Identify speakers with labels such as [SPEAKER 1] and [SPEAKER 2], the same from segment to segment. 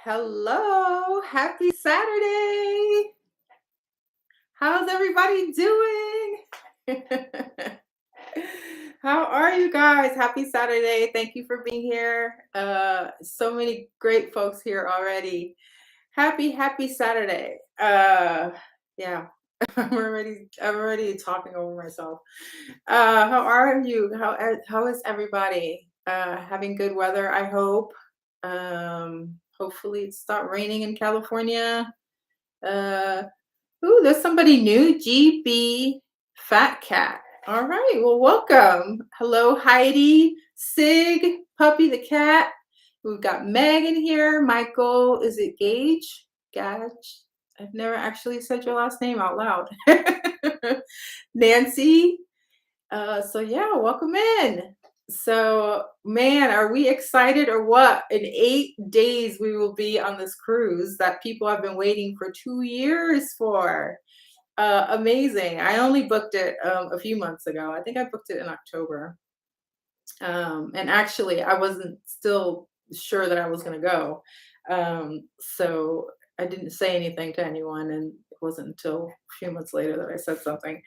[SPEAKER 1] Hello, happy Saturday. How's everybody doing? How are you guys? Happy Saturday. Thank you for being here. So many great folks here already. Happy Saturday. Yeah. I'm already talking over myself. How are you? How is everybody? Having good weather, I hope. Hopefully it's not raining in California. Uh, ooh, there's somebody new. GB Fat Cat. All right, well, welcome. Hello, Heidi, Sig, Puppy the Cat. We've got Megan here. Michael, is it Gage? Gage? I've never actually said your last name out loud. Nancy. So yeah, welcome in. So, man, are we excited or what? In 8 days, we will be on this cruise that people have been waiting for 2 years for. Amazing. I only booked it a few months ago. I think I booked it in October. And actually, I wasn't still sure that I was going to go. So I didn't say anything to anyone, and it wasn't until a few months later that I said something.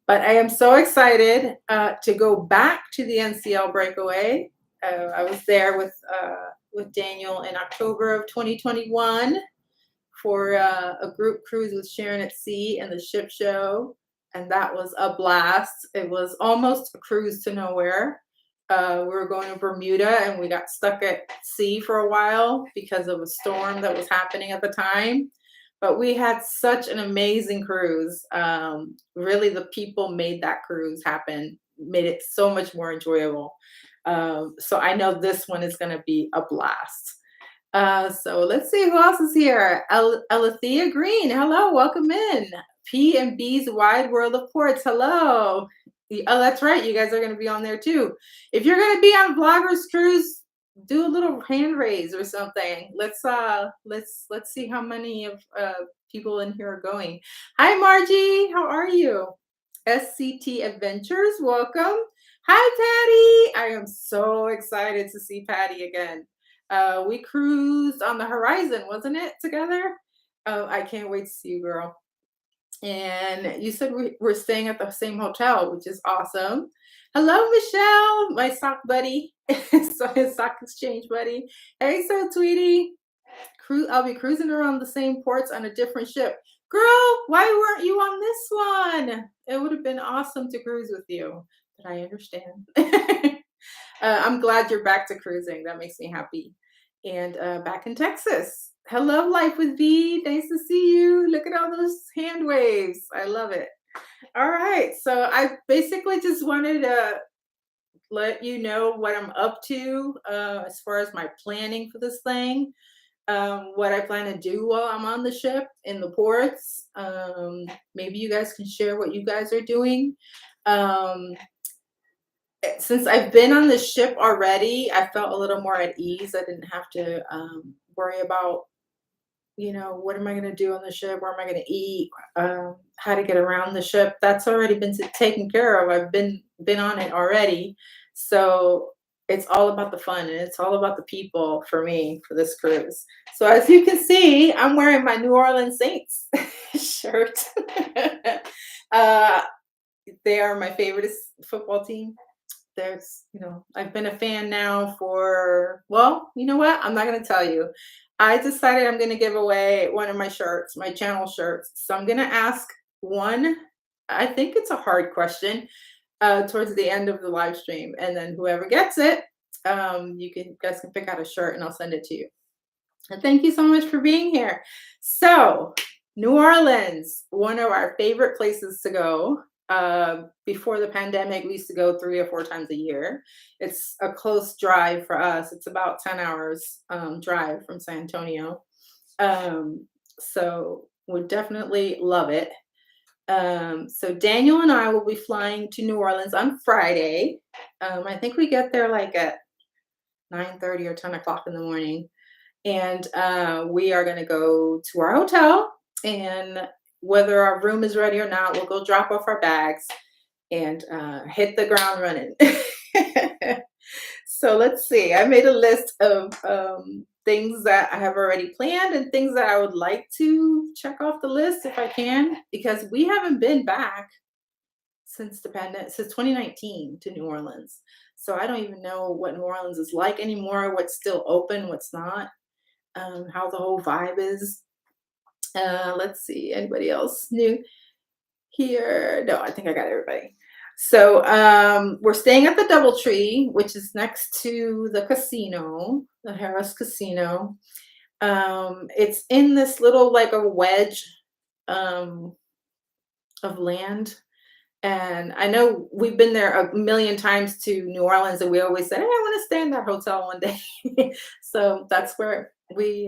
[SPEAKER 1] But I am so excited to go back to the NCL Breakaway. I was there with Daniel in October of 2021 for a group cruise with Sharon at Sea and the ship show, and that was a blast. It was almost a cruise to nowhere. We were going to Bermuda and we got stuck at sea for a while because of a storm that was happening at the time. But we had such an amazing cruise. Really, the people made that cruise happen, made it so much more enjoyable. So I know this one is going to be a blast. So let's see who else is here. Alethea Green, hello, welcome in. P and B's Wide World of Ports, hello. Oh, that's right. You guys are going to be on there too. If you're going to be on Vloggers Cruise, do a little hand raise or something. Let's see how many of people in here are going. Hi, Margie. How are you? SCT Adventures, welcome. Hi, Patty. I am so excited to see Patty again. We cruised on the Horizon, wasn't it, together? Oh, I can't wait to see you, girl. And you said we're staying at the same hotel, which is awesome. Hello, Michelle, my sock buddy, sock exchange buddy. Hey, so Tweety, I'll be cruising around the same ports on a different ship. Girl, why weren't you on this one? It would have been awesome to cruise with you, but I understand. I'm glad you're back to cruising. That makes me happy. And back in Texas. Hello, Life with V. Nice to see you. Look at all those hand waves. I love it. All right. So I basically just wanted to let you know what I'm up to as far as my planning for this thing. What I plan to do while I'm on the ship in the ports. Maybe you guys can share what you guys are doing. Since I've been on the ship already, I felt a little more at ease. I didn't have to worry about, what am I going to do on the ship? Where am I going to eat? How to get around the ship? That's already been taken care of. I've been on it already. So it's all about the fun and it's all about the people for me for this cruise. So as you can see, I'm wearing my New Orleans Saints shirt. They are my favorite football team. I've been a fan now for, well, you know what? I'm not going to tell you. I decided I'm going to give away one of my shirts, my channel shirts. So I'm going to ask one, I think it's a hard question, towards the end of the live stream. And then whoever gets it, you guys can pick out a shirt and I'll send it to you. And thank you so much for being here. So New Orleans, one of our favorite places to go. Before the pandemic, we used to go 3 or 4 times a year. It's a close drive for us. It's about 10 hours drive from San Antonio. So we definitely love it. So Daniel and I will be flying to New Orleans on Friday. I think we get there like at 9:30 or 10 o'clock in the morning. And we are going to go to our hotel, and whether our room is ready or not, we'll go drop off our bags and hit the ground running. So let's see. I made a list of things that I have already planned and things that I would like to check off the list if I can, because we haven't been back since 2019 to New Orleans. So I don't even know what New Orleans is like anymore, what's still open, what's not, how the whole vibe is. Let's see, anybody else new here? No, I think I got everybody. So we're staying at the DoubleTree, which is next to the casino, the Harris Casino. It's in this little like a wedge um, of land. And I know we've been there a million times to New Orleans, and we always say, "Hey, I want to stay in that hotel one day." So that's where we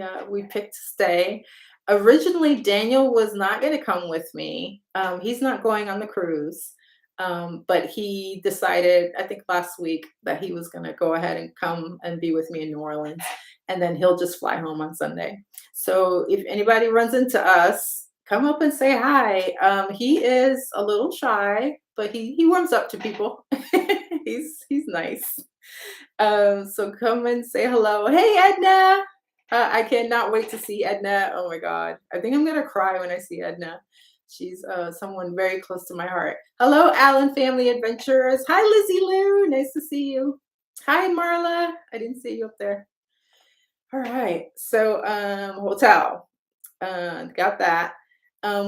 [SPEAKER 1] picked to stay. Originally, Daniel was not going to come with me. He's not going on the cruise, but he decided, I think last week, that he was going to go ahead and come and be with me in New Orleans, and then he'll just fly home on Sunday. So if anybody runs into us, come up and say hi. He is a little shy, but he warms up to people. He's nice. So come and say hello. Hey, Edna. I cannot wait to see Edna. Oh my God. I think I'm gonna cry when I see Edna. She's someone very close to my heart. Hello, Allen Family Adventurers. Hi, Lizzie Lou. Nice to see you. Hi, Marla. I didn't see you up there. All right. So hotel. Got that.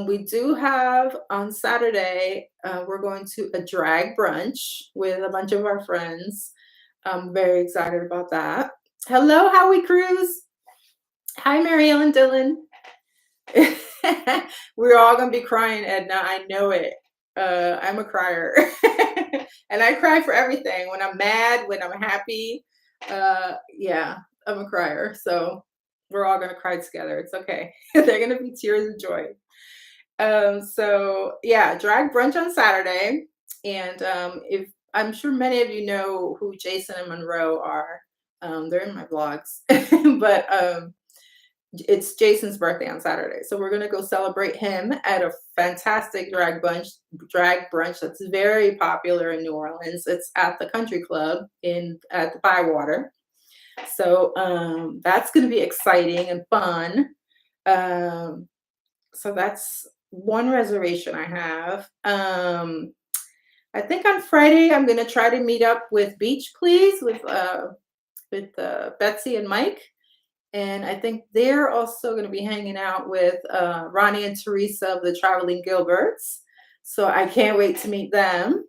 [SPEAKER 1] We do have on Saturday, we're going to a drag brunch with a bunch of our friends. I'm very excited about that. Hello, Howie Cruz. Hi, Mary Ellen Dillon. We're all going to be crying, Edna. I know it. I'm a crier. And I cry for everything. When I'm mad, when I'm happy. Yeah, I'm a crier. So we're all going to cry together. It's okay. They're going to be tears of joy. So yeah, drag brunch on Saturday. And if I'm sure many of you know who Jason and Monroe are. They're in my vlogs. But it's Jason's birthday on Saturday. So we're gonna go celebrate him at a fantastic drag brunch that's very popular in New Orleans. It's at the country club at the Bywater. So that's gonna be exciting and fun. So that's one reservation I have. I think on Friday I'm gonna try to meet up with Beach Please with Betsy and Mike, and I think they're also going to be hanging out with Ronnie and Teresa of the Traveling Gilberts. So I can't wait to meet them.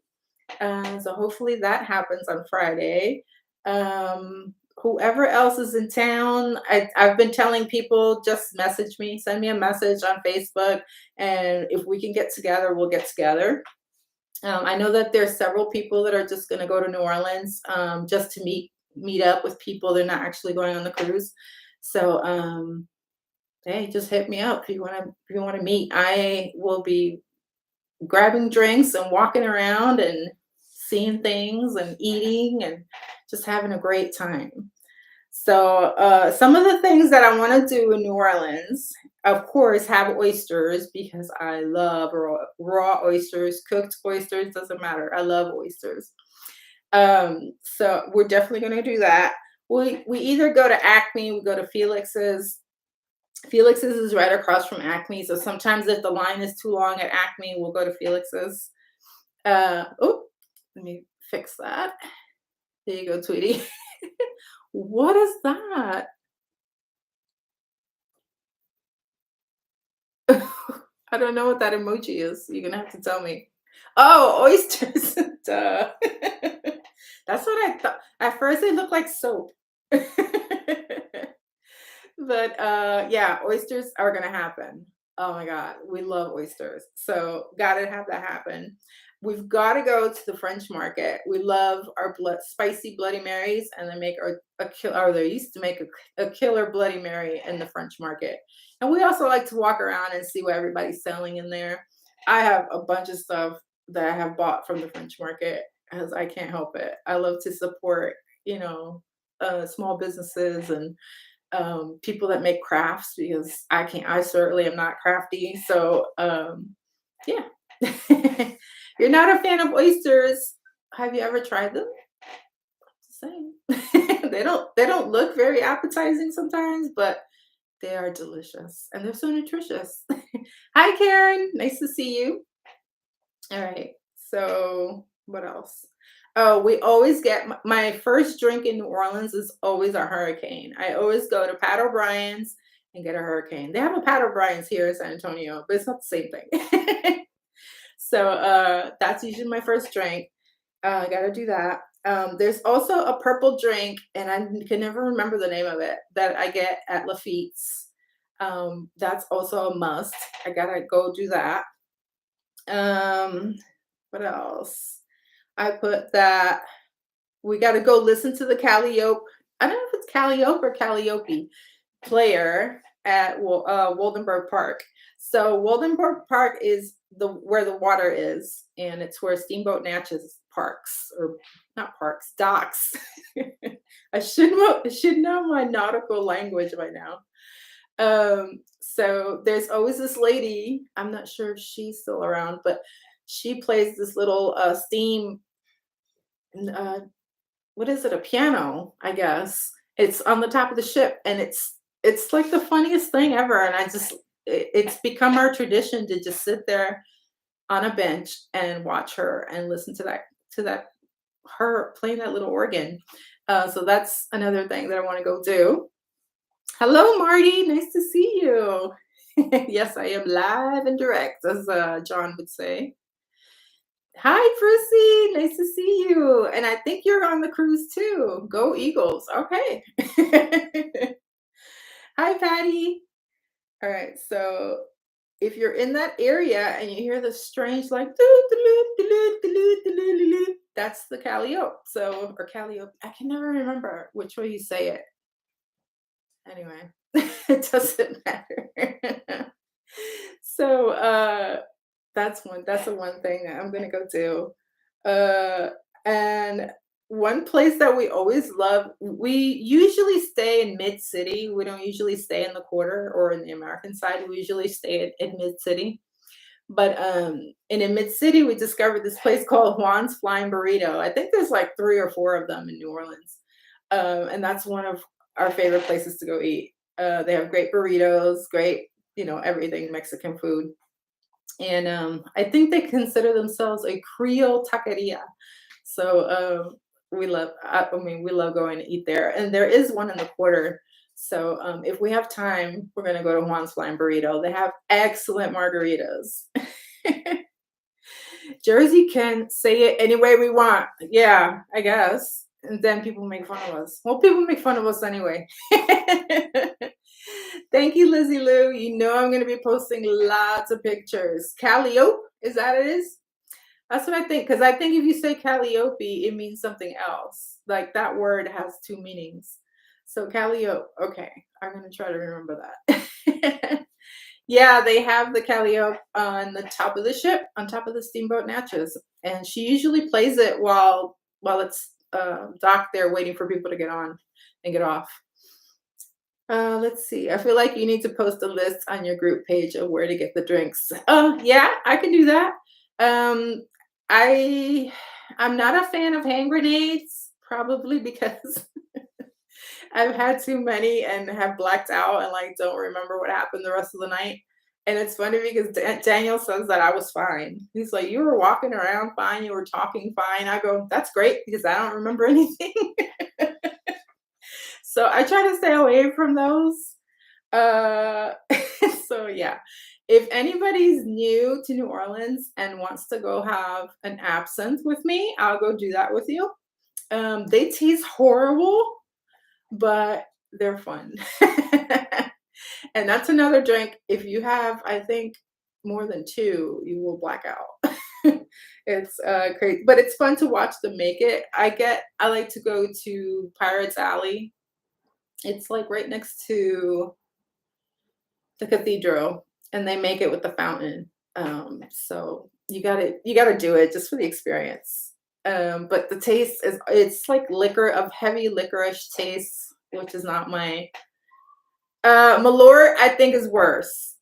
[SPEAKER 1] So hopefully that happens on Friday. Whoever else is in town, I've been telling people, just message me, send me a message on Facebook, and if we can get together, we'll get together. I know that there's several people that are just going to go to New Orleans just to meet up with people. They're not actually going on the cruise. So hey, just hit me up if you want to meet. I will be grabbing drinks and walking around and seeing things and eating and just having a great time. So some of the things that I want to do in New Orleans, of course, have oysters because I love raw oysters, cooked oysters, doesn't matter. I love oysters. So we're definitely going to do that. We either go to Acme, we go to Felix's. Felix's is right across from Acme. So sometimes if the line is too long at Acme, we'll go to Felix's. Oh, let me fix that. There you go, Tweety. What is that? I don't know what that emoji is. You're gonna have to tell me. Oh, oysters. Duh. That's what I thought. At first it looked like soap. But yeah, oysters are gonna happen. Oh my God, we love oysters. So gotta have that happen. We've got to go to the French market. We love our spicy Bloody Marys, and they make or they used to make a killer Bloody Mary in the French market. And we also like to walk around and see what everybody's selling in there. I have a bunch of stuff that I have bought from the French market because I can't help it. I love to support, small businesses and people that make crafts because I certainly am not crafty. So yeah. You're not a fan of oysters. Have you ever tried them? Same. They don't look very appetizing sometimes, but they are delicious and they're so nutritious. Hi, Karen. Nice to see you. All right. So, what else? Oh, we always get my first drink in New Orleans is always a hurricane. I always go to Pat O'Brien's and get a hurricane. They have a Pat O'Brien's here in San Antonio, but it's not the same thing. So, that's usually my first drink. I gotta do that. There's also a purple drink, and I can never remember the name of it, that I get at Lafitte's. That's also a must. I gotta go do that. Um, what else? I put that we got to go listen to the Calliope. I don't know if it's Calliope or Calliope player at Waldenburg Park. So Waldenburg Park is the where the water is, and it's where Steamboat Natchez parks or not parks docks. I should know my nautical language by now. So there's always this lady. I'm not sure if she's still around, but she plays this little steam. Uh, what is it? A piano, I guess. It's on the top of the ship, and it's like the funniest thing ever. And it's become our tradition to just sit there on a bench and watch her and listen to that her playing that little organ. So that's another thing that I want to go do. Hello, Marty. Nice to see you. Yes, I am live and direct, as John would say. Hi, Prissy. Nice to see you. And I think you're on the cruise too. Go Eagles. Okay. Hi, Patty. All right. So if you're in that area and you hear the strange like that's the Calliope. So or Calliope. I can never remember which way you say it. Anyway, it doesn't matter. So that's the one thing that I'm gonna go do. And one place that we always love, we usually stay in mid city. We don't usually stay in the quarter or in the American side. We usually stay in mid city. But in mid city, we discovered this place called Juan's Flying Burrito. I think there's like three or four of them in New Orleans, and that's one of our favorite places to go eat. They have great burritos, great everything Mexican food, and I think they consider themselves a Creole taqueria. So we love going to eat there, and there is one in the quarter. So if we have time, we're gonna go to Juan's Flying Burrito. They have excellent margaritas. Jersey can say it any way we want. Yeah, I guess. And then people make fun of us. Well, people make fun of us anyway. Thank you, Lizzie Lou. You know I'm going to be posting lots of pictures. Calliope, is that it is? That's what I think. Because I think if you say Calliope, it means something else. Like that word has two meanings. So Calliope. Okay, I'm going to try to remember that. Yeah, they have the Calliope on the top of the ship, on top of the Steamboat Natchez, and she usually plays it while it's docked there, waiting for people to get on and get off. Let's see. I feel like you need to post a list on your group page of where to get the drinks. Oh, yeah, I can do that. Um, I'm not a fan of hand grenades, probably because I've had too many and have blacked out and like don't remember what happened the rest of the night. And it's funny because Daniel says that I was fine. He's like, you were walking around fine, you were talking fine. I go, that's great because I don't remember anything. So I try to stay away from those. Uh, so yeah, if anybody's new to New Orleans and wants to go have an absinthe with me, I'll go do that with you. They taste horrible, but they're fun. And that's another drink. If you have, I think, more than two, you will black out. It's crazy, but it's fun to watch them make it. I like to go to Pirates Alley. It's like right next to the cathedral, and they make it with the fountain. So you gotta do it just for the experience. But the taste it's like liquor of heavy licorice taste, which is not my Malort, I think is worse.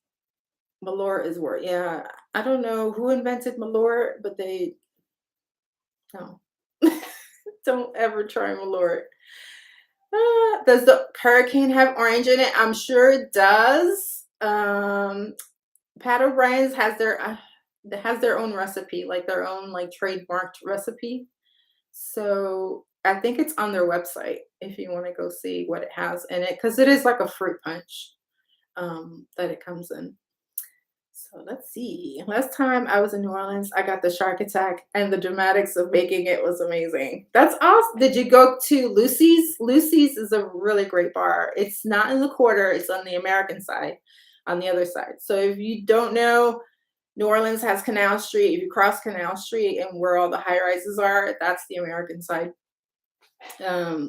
[SPEAKER 1] Malort is worse. Yeah. I don't know who invented Malort, but they no. Don't ever try Malort. Does the hurricane have orange in it? I'm sure it does. Pat O'Brien's has their own recipe, like their own like trademarked recipe. So I think it's on their website if you want to go see what it has in it, because it is like a fruit punch that it comes in. So let's see. Last time I was in New Orleans, I got the shark attack, and the dramatics of making it was amazing. That's awesome. Did you go to Lucy's? Lucy's is a really great bar. It's not in the quarter, it's on the American side, on the other side. So if you don't know, New Orleans has Canal Street. If you cross Canal Street and where all the high rises are, that's the American side.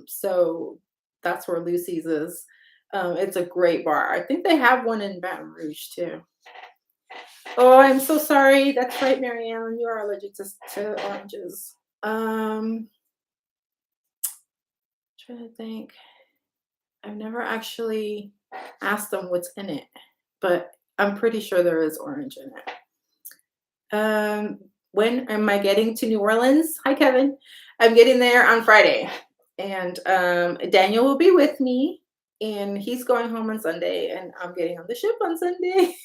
[SPEAKER 1] So that's where Lucy's is. It's a great bar. I think they have one in Baton Rouge too. Oh, I'm so sorry. That's right, Marianne. You are allergic to oranges. Trying to think. I've never actually asked them what's in it, but I'm pretty sure there is orange in it. When am I getting to New Orleans? Hi, Kevin. I'm getting there on Friday, and Daniel will be with me, and he's going home on Sunday, and I'm getting on the ship on Sunday.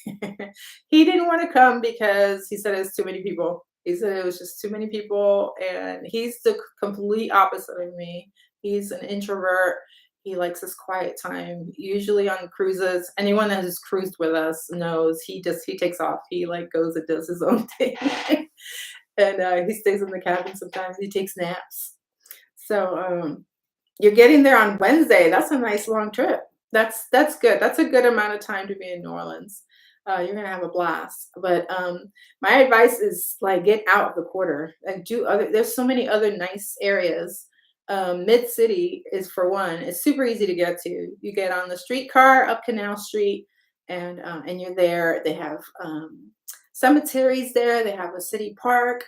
[SPEAKER 1] He didn't want to come because he said it's too many people. He said it was just too many people, and he's the complete opposite of me. He's an introvert. He likes his quiet time. Usually on cruises, anyone that has cruised with us knows he takes off. He like goes and does his own thing, and he stays in the cabin sometimes. He takes naps. So you're getting there on Wednesday. That's a nice long trip. That's good. That's a good amount of time to be in New Orleans. You're gonna have a blast. But my advice is like get out of the quarter and do other. There's so many other nice areas. Mid City is for one. It's super easy to get to. You get on the streetcar up Canal Street, and you're there. They have cemeteries there. They have a city park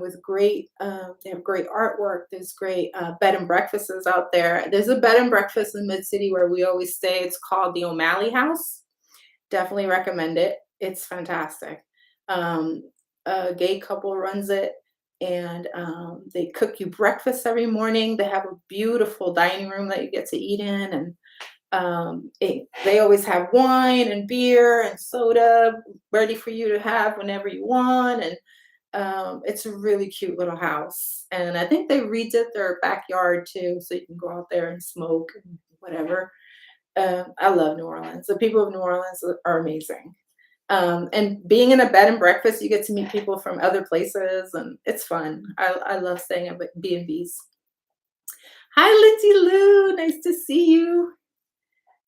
[SPEAKER 1] with great. They have great artwork. There's great bed and breakfasts out there. There's a bed and breakfast in Mid City where we always stay. It's called the O'Malley House. Definitely recommend it. It's fantastic. A gay couple runs it, and they cook you breakfast every morning. They have a beautiful dining room that you get to eat in, and they always have wine and beer and soda ready for you to have whenever you want. And it's a really cute little house. And I think they redid their backyard too, so you can go out there and smoke and whatever. I love New Orleans. The people of New Orleans are amazing. And being in a bed and breakfast, you get to meet people from other places, and it's fun. I love staying at B&Bs. Hi, Lindsay Lou. Nice to see you.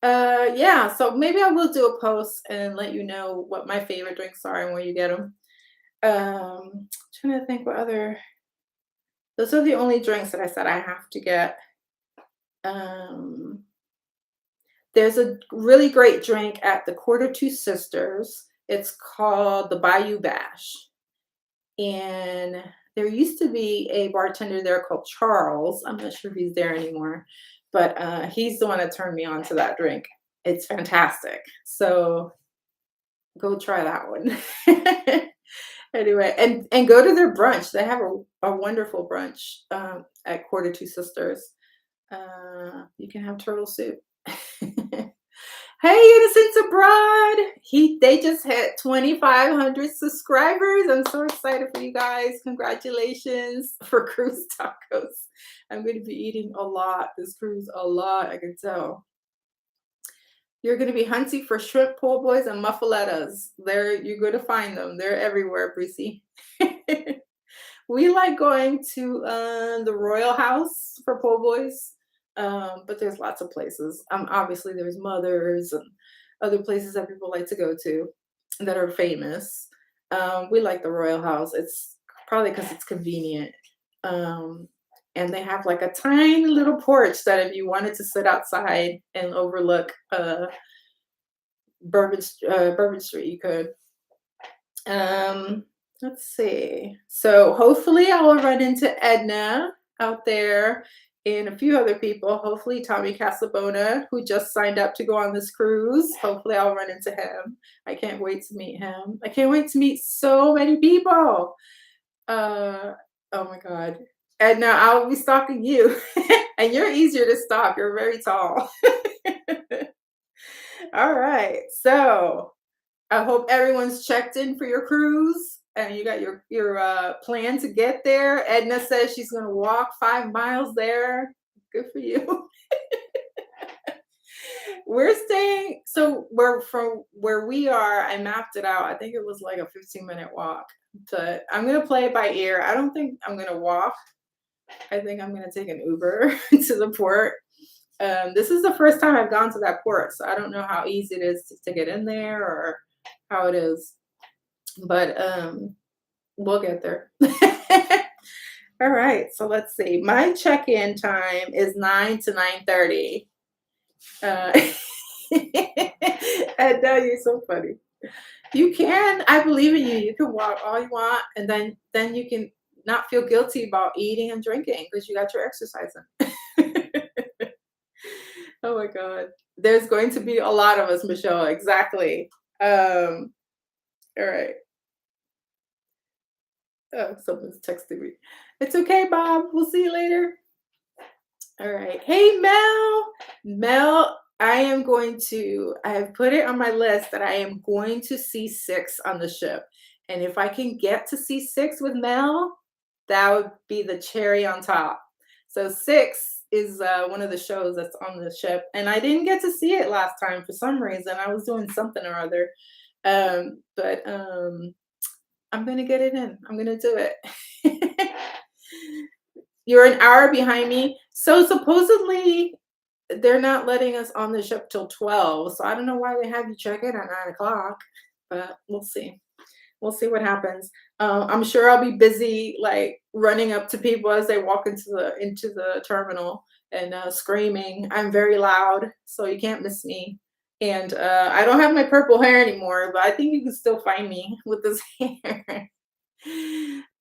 [SPEAKER 1] Yeah, so maybe I will do a post and let you know what my favorite drinks are and where you get them. Trying to think what other. Those are the only drinks that I said I have to get. There's a really great drink at the Quarter Two Sisters. It's called the Bayou Bash. And there used to be a bartender there called Charles. I'm not sure if he's there anymore, but he's the one that turned me on to that drink. It's fantastic. So go try that one. Anyway, and go to their brunch. They have a wonderful brunch at Quarter Two Sisters. You can have turtle soup. Hey, Innocence Abroad! They just hit 2,500 subscribers. I'm so excited for you guys. Congratulations for cruise tacos. I'm going to be eating a lot this cruise, a lot. I can tell. You're going to be hunting for shrimp po' boys and muffalettas. You're going to find them. They're everywhere, Brucey. We like going to the Royal House for po' boys. But there's lots of places. Obviously, there's Mother's and other places that people like to go to that are famous. We like the Royal House. It's probably because it's convenient. And they have like a tiny little porch that if you wanted to sit outside and overlook Bourbon Street, you could. Let's see. So hopefully I will run into Edna out there and a few other people. Hopefully Tommy Casabona, who just signed up to go on this cruise. Hopefully I'll run into him. I can't wait to meet him. I can't wait to meet so many people. Oh my God. And now I'll be stalking you. And you're easier to stalk. You're very tall. All right. So I hope everyone's checked in for your cruise and you got your plan to get there. Edna says she's gonna walk 5 miles there. Good for you. We're staying, so we're from where we are. I mapped it out. I think it was like a 15-minute walk. But I'm gonna play it by ear. I don't think I'm gonna walk. I think I'm gonna take an Uber to the port. This is the first time I've gone to that port, so I don't know how easy it is to get in there or how it is. But we'll get there. All right, so let's see. My check-in time is 9 to 9:30. Uh, and now you're so funny. You can. I believe in you. You can walk all you want, and then you can not feel guilty about eating and drinking because you got your exercise in. Oh my God. There's going to be a lot of us, Michelle. Exactly. All right. Oh, someone's texting me. It's okay, Bob. We'll see you later. All right. Hey, Mel. Mel, I have put it on my list that I am going to see 6 on the ship. And if I can get to see 6 with Mel, that would be the cherry on top. So 6 is one of the shows that's on the ship. And I didn't get to see it last time for some reason. I was doing something or other. But I'm going to get it in. I'm going to do it. You're an hour behind me. So supposedly they're not letting us on the ship till 12. So I don't know why they have you check in at 9 o'clock, but we'll see. We'll see what happens. I'm sure I'll be busy, like running up to people as they walk into the terminal and screaming. I'm very loud, so you can't miss me. And I don't have my purple hair anymore, but I think you can still find me with this hair.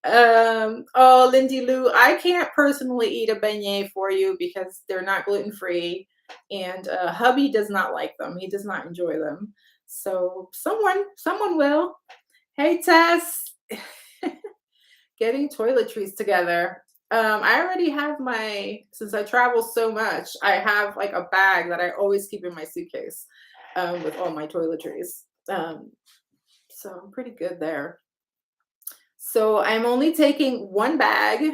[SPEAKER 1] Oh, Lindy Lou, I can't personally eat a beignet for you because they're not gluten free, and hubby does not like them. He does not enjoy them. So someone will. Hey, Tess. Getting toiletries together. I already have since I travel so much, I have like a bag that I always keep in my suitcase with all my toiletries. So I'm pretty good there. So I'm only taking one bag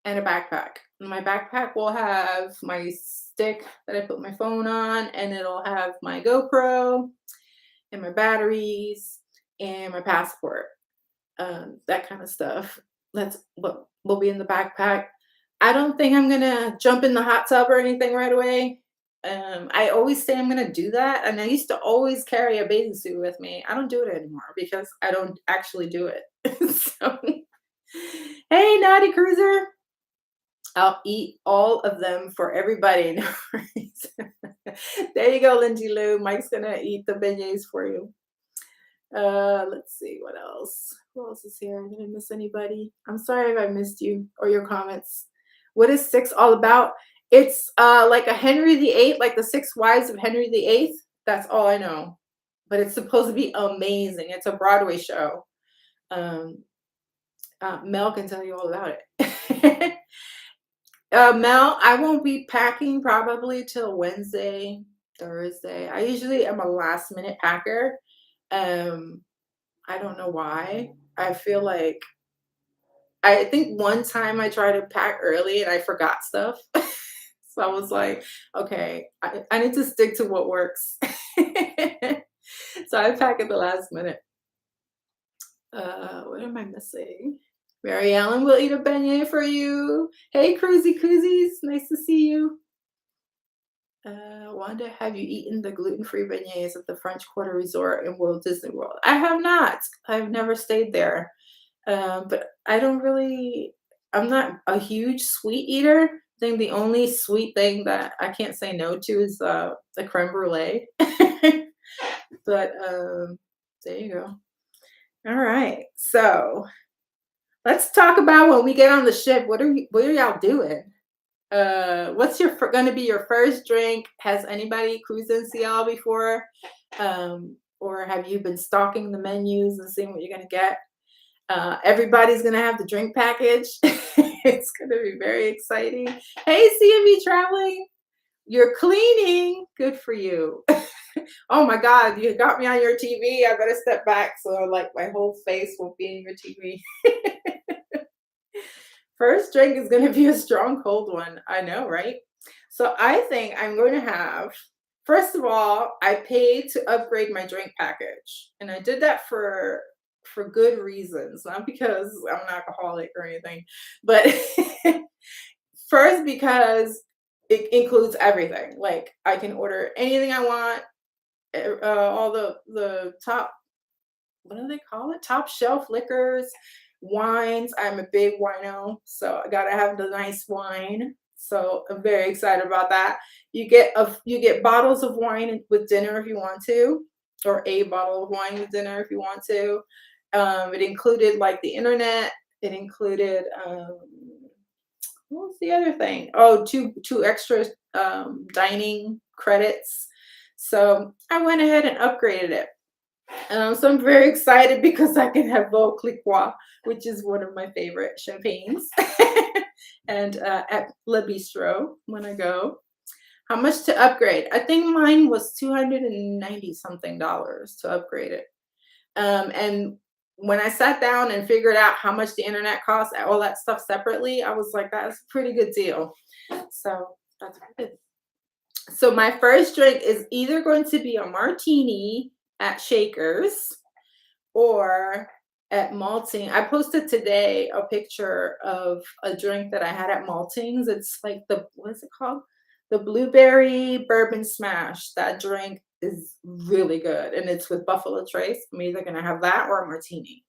[SPEAKER 1] and a backpack. My backpack will have my stick that I put my phone on, and it'll have my GoPro and my batteries and my passport, that kind of stuff. That's what will be in the backpack. I don't think I'm gonna jump in the hot tub or anything right away. I always say I'm gonna do that, and I used to always carry a bathing suit with me. I don't do it anymore because I don't actually do it. So, hey, Naughty Cruiser, I'll eat all of them for everybody. No worries. There you go, Lindsay Lou. Mike's gonna eat the beignets for you. Let's see what else. Who else is here? Did I miss anybody? I'm sorry if I missed you or your comments. What is 6 all about? It's like a Henry VIII, like the 6 wives of Henry VIII. That's all I know. But it's supposed to be amazing. It's a Broadway show. Mel can tell you all about it. Mel, I won't be packing probably till Wednesday, Thursday. I usually am a last minute packer. I don't know why. I feel like I think one time I tried to pack early and I forgot stuff. So I was like, okay, I need to stick to what works. So I pack at the last minute. What am I missing? Mary Ellen will eat a beignet for you. Hey, Cruisy Koozies, nice to see you. Wanda, have you eaten the gluten-free beignets at the French Quarter Resort in Walt Disney World? I have not. I've never stayed there. But I'm not a huge sweet eater. I think the only sweet thing that I can't say no to is the creme brulee. But there you go. All right. So let's talk about when we get on the ship. What are y'all doing? What's going to be your first drink? Has anybody cruised NCL before? Or have you been stalking the menus and seeing what you're going to get? Everybody's gonna have the drink package. It's gonna be very exciting. Hey, CME traveling, you're cleaning. Good for you. Oh my God, you got me on your TV. I better step back so like my whole face will be in your TV. First drink is going to be a strong cold one. I know, right? So I think I'm going to have, first of all, I paid to upgrade my drink package. And I did that for good reasons, not because I'm an alcoholic or anything, but first because it includes everything. Like I can order anything I want, all the top, what do they call it? Top shelf liquors, wines. I'm a big wino, so I gotta have the nice wine. So I'm very excited about that. You get bottles of wine with dinner if you want to, or a bottle of wine with dinner if you want to. It included like the internet. It included what was the other thing? Oh, two extra dining credits. So I went ahead and upgraded it. So I'm very excited because I can have Vauclitois, which is one of my favorite champagnes, and at Le Bistro when I go. How much to upgrade? I think mine was $290 something to upgrade it. And when I sat down and figured out how much the internet costs, all that stuff separately, I was like, that's a pretty good deal. So that's good. So my first drink is either going to be a martini at Shakers or at Malting. I posted today a picture of a drink that I had at Maltings. It's like the, what is it called? The blueberry bourbon smash. That drink is really good, and it's with Buffalo Trace. I'm either gonna have that or a martini.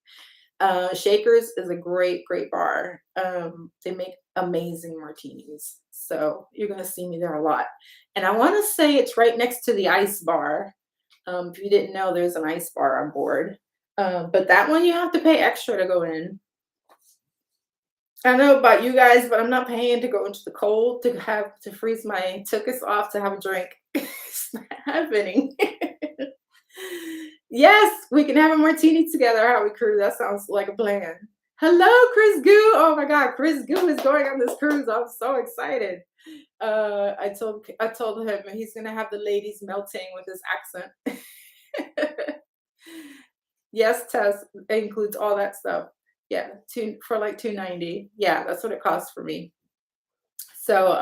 [SPEAKER 1] Shakers is a great bar. They make amazing martinis, so you're gonna see me there a lot. And I want to say it's right next to the ice bar. If you didn't know, there's an ice bar on board. But that one you have to pay extra to go in. I don't know about you guys, but I'm not paying to go into the cold to freeze my tuchus off to have a drink. It's not happening. Yes, we can have a martini together, how we cruise. That sounds like a plan. Hello, Chris Goo. Oh my God, Chris Goo is going on this cruise. I'm so excited. I told him he's gonna have the ladies melting with his accent. Yes, Tess, it includes all that stuff. Yeah, for like 290. Yeah, that's what it costs for me. So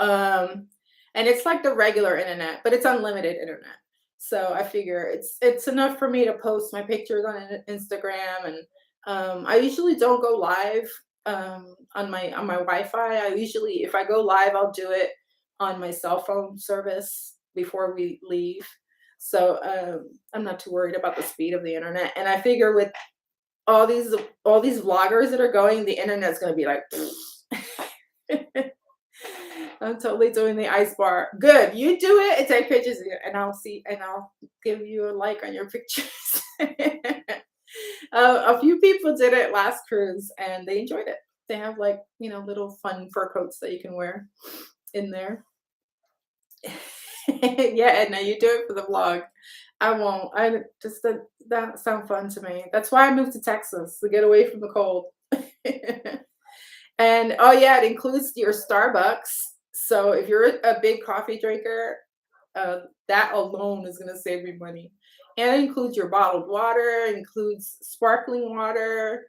[SPEAKER 1] and it's like the regular internet, but it's unlimited internet. So I figure it's enough for me to post my pictures on Instagram, and I usually don't go live on my Wi-Fi. I usually, if I go live, I'll do it on my cell phone service before we leave. So I'm not too worried about the speed of the internet. And I figure with all these vloggers that are going, the internet's gonna be like I'm totally doing the ice bar. Good. You do it and take pictures and I'll give you a like on your pictures. A few people did it last cruise and they enjoyed it. They have like, little fun fur coats that you can wear in there. Yeah, Edna, you do it for the vlog. I won't. I just that sounds fun to me. That's why I moved to Texas, to get away from the cold. And oh yeah, it includes your Starbucks. So if you're a big coffee drinker, that alone is gonna save you money. And it includes your bottled water, it includes sparkling water.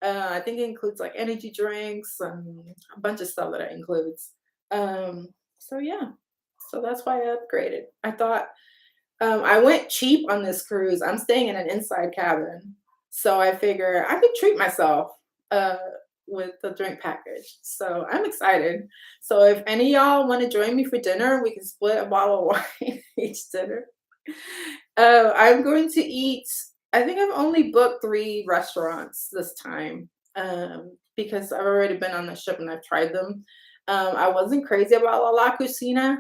[SPEAKER 1] I think it includes like energy drinks and a bunch of stuff that it includes. So yeah, so that's why I upgraded. I thought I went cheap on this cruise. I'm staying in an inside cabin, so I figure I could treat myself with the drink package. So I'm excited. So if any of y'all want to join me for dinner, we can split a bottle of wine each dinner. I'm going to eat. I think I've only booked 3 restaurants this time because I've already been on the ship and I've tried them. I wasn't crazy about La Cucina,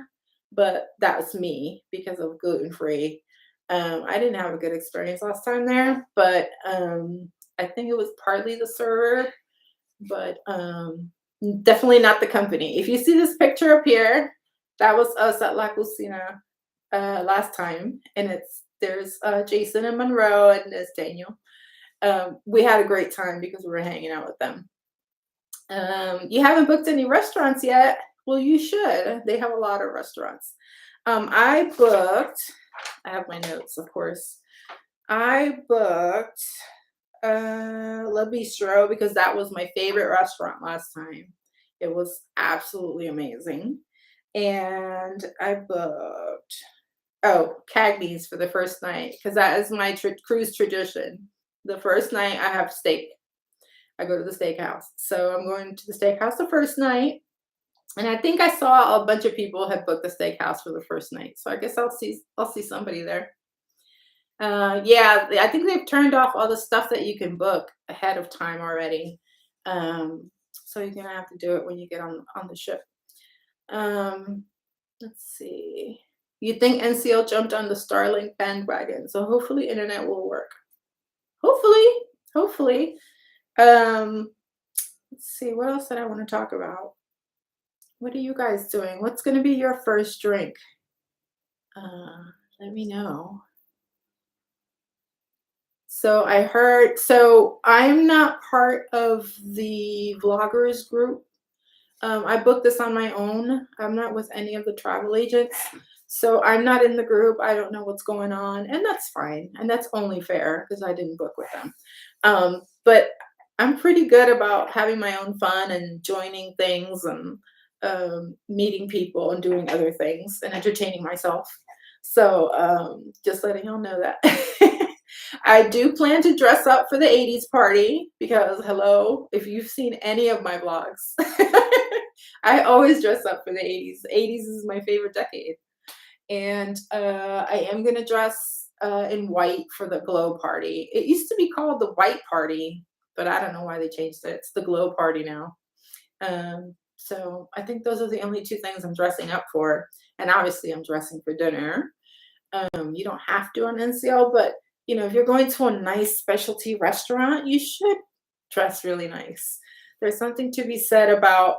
[SPEAKER 1] but that's me because of gluten-free. I didn't have a good experience last time there, but I think it was partly the server, but definitely not the company. If you see this picture up here, that was us at La Cucina last time, and there's Jason and Monroe, and there's Daniel. We had a great time because we were hanging out with them. You haven't booked any restaurants yet? Well, you should. They have a lot of restaurants. I booked, I have my notes, of course. I booked La Bistro because that was my favorite restaurant last time. It was absolutely amazing. And I booked, oh, Cagney's for the first night because that is my cruise tradition. The first night I have steak. I go to the steakhouse. So I'm going to the steakhouse the first night. And I think I saw a bunch of people had booked the steakhouse for the first night. So I guess I'll see somebody there. Yeah, I think they've turned off all the stuff that you can book ahead of time already. So you're gonna have to do it when you get on the ship. Um, let's see. You think NCL jumped on the Starlink bandwagon, so hopefully internet will work. Hopefully, hopefully. Let's see. What else did I want to talk about? What are you guys doing? What's going to be your first drink? Let me know. So I heard, so I'm not part of the vloggers group. I booked this on my own. I'm not with any of the travel agents. So I'm not in the group. I don't know what's going on. And that's fine. And that's only fair because I didn't book with them. But I'm pretty good about having my own fun and joining things and meeting people and doing other things and entertaining myself. So just letting y'all know that. I do plan to dress up for the 80s party because, hello, if you've seen any of my vlogs, I always dress up for the 80s. The 80s is my favorite decade. And I am going to dress in white for the glow party. It used to be called the white party, but I don't know why they changed it. It's the glow party now. So I think those are the only two things I'm dressing up for. And obviously I'm dressing for dinner. You don't have to on NCL, but you know, if you're going to a nice specialty restaurant, you should dress really nice. There's something to be said about,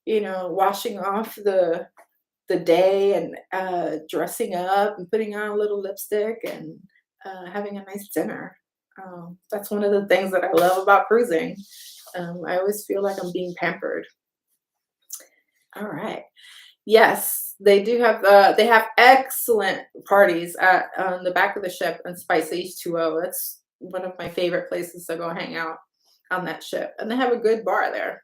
[SPEAKER 1] you know, washing off the day and dressing up and putting on a little lipstick and having a nice dinner. That's one of the things that I love about cruising. I always feel like I'm being pampered. All right. Yes, they do have they have excellent parties at on the back of the ship in Spice H2O. That's one of my favorite places to go hang out on that ship. And they have a good bar there.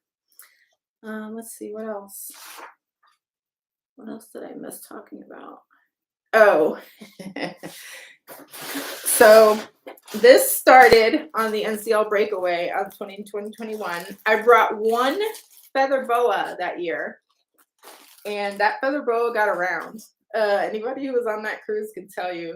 [SPEAKER 1] Let's see what else. What else did I miss talking about? Oh. So this started on the NCL Breakaway on 2021. I brought one feather boa that year. And that feather boa got around. Anybody who was on that cruise can tell you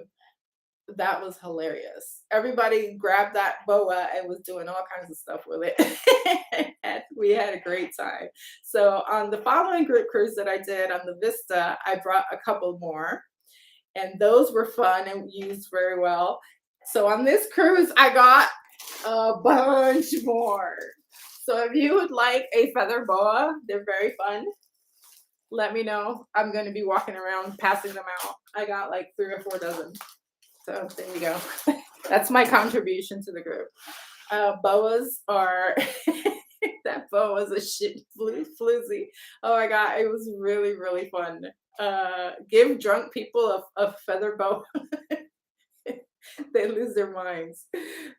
[SPEAKER 1] that was hilarious. Everybody grabbed that boa and was doing all kinds of stuff with it. And we had a great time. So on the following group cruise that I did on the Vista, I brought a couple more. And those were fun and used very well. So on this cruise, I got a bunch more. So if you would like a feather boa, they're very fun. Let me know. I'm going to be walking around passing them out. I got like 3 or 4 dozen. So there you go. That's my contribution to the group. Boas are, that boa was a shit floozy. Oh my God, it was really, really fun. Give drunk people a feather boa. They lose their minds.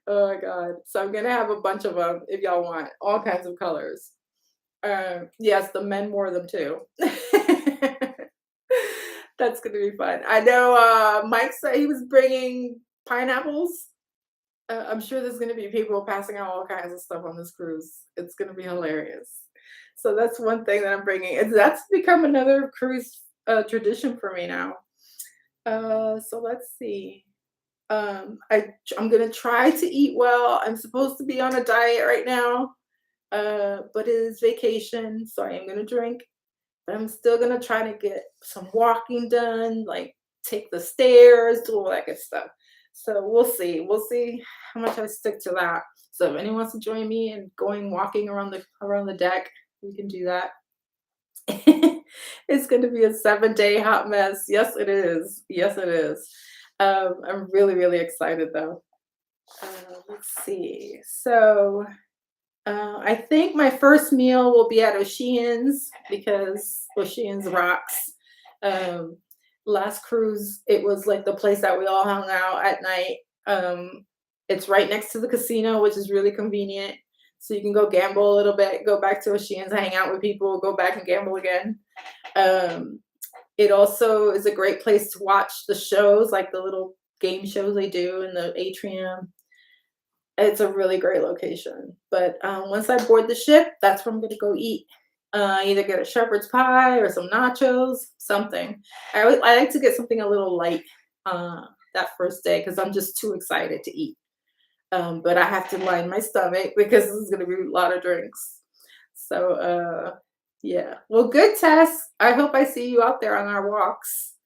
[SPEAKER 1] Oh my God. So I'm going to have a bunch of them if y'all want. All kinds of colors. Yes, the men wore them too. That's gonna be fun. I know Mike said he was bringing pineapples. I'm sure there's gonna be people passing out all kinds of stuff on this cruise. It's gonna be hilarious. So that's one thing that I'm bringing. That's become another cruise tradition for me now. So let's see. I'm gonna try to eat well. I'm supposed to be on a diet right now. But it is vacation, so I am gonna drink. But I'm still gonna try to get some walking done, like take the stairs, do all that good stuff. So we'll see. We'll see how much I stick to that. So if anyone wants to join me and going walking around the deck, we can do that. It's gonna be a 7-day hot mess. Yes, it is. Yes, it is. I'm really, really excited though. Let's see. So I think my first meal will be at Oceans because Oceans rocks. Um, Last cruise, it was like the place that we all hung out at night. It's right next to the casino, which is really convenient. So you can go gamble a little bit, go back to Oceans, hang out with people, go back and gamble again. Um, it also is a great place to watch the shows, like the little game shows they do in the atrium. It's a really great location. But once I board the ship, that's where I'm gonna go eat. Either get a shepherd's pie or some nachos, something. I like to get something a little light uh, that first day because I'm just too excited to eat. But I have to line my stomach because this is gonna be a lot of drinks. So yeah. Well, good Tess. I hope I see you out there on our walks.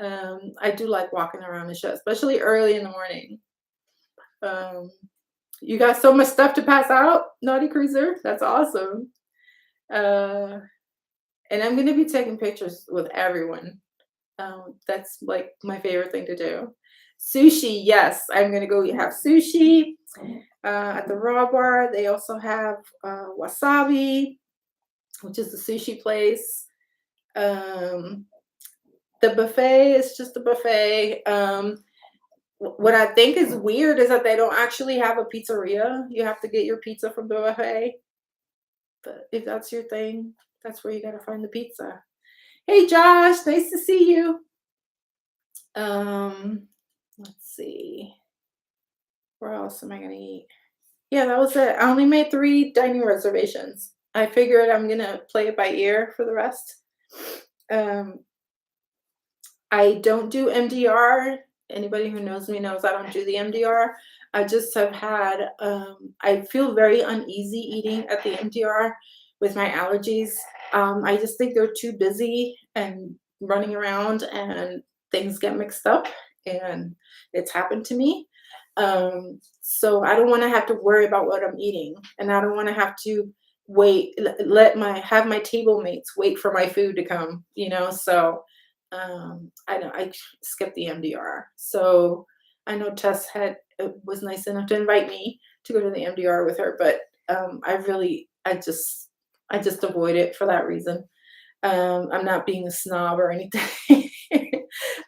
[SPEAKER 1] I do like walking around the ship, especially early in the morning. Um, you got so much stuff to pass out, Naughty Cruiser. That's awesome. Uh, and I'm gonna be taking pictures with everyone. That's like my favorite thing to do. Sushi, yes, I'm gonna go have sushi at the Raw Bar. They also have wasabi, which is the sushi place. Um, the buffet is just a buffet. What I think is weird is that they don't actually have a pizzeria. You have to get your pizza from the buffet. But if that's your thing, that's where you gotta find the pizza. Hey Josh, nice to see you. Let's see. Where else am I gonna eat? Yeah, that was it. I only made 3 dining reservations. I figured I'm gonna play it by ear for the rest. Um, I don't do MDR. Anybody who knows me knows I don't do the MDR. I just have had, I feel very uneasy eating at the MDR with my allergies. I just think they're too busy and running around and things get mixed up and it's happened to me. So I don't want to have to worry about what I'm eating and I don't want to have to wait, have my table mates wait for my food to come, so I know I skipped the MDR. So I know Tess was nice enough to invite me to go to the MDR with her, but I just avoid it for that reason. I'm not being a snob or anything.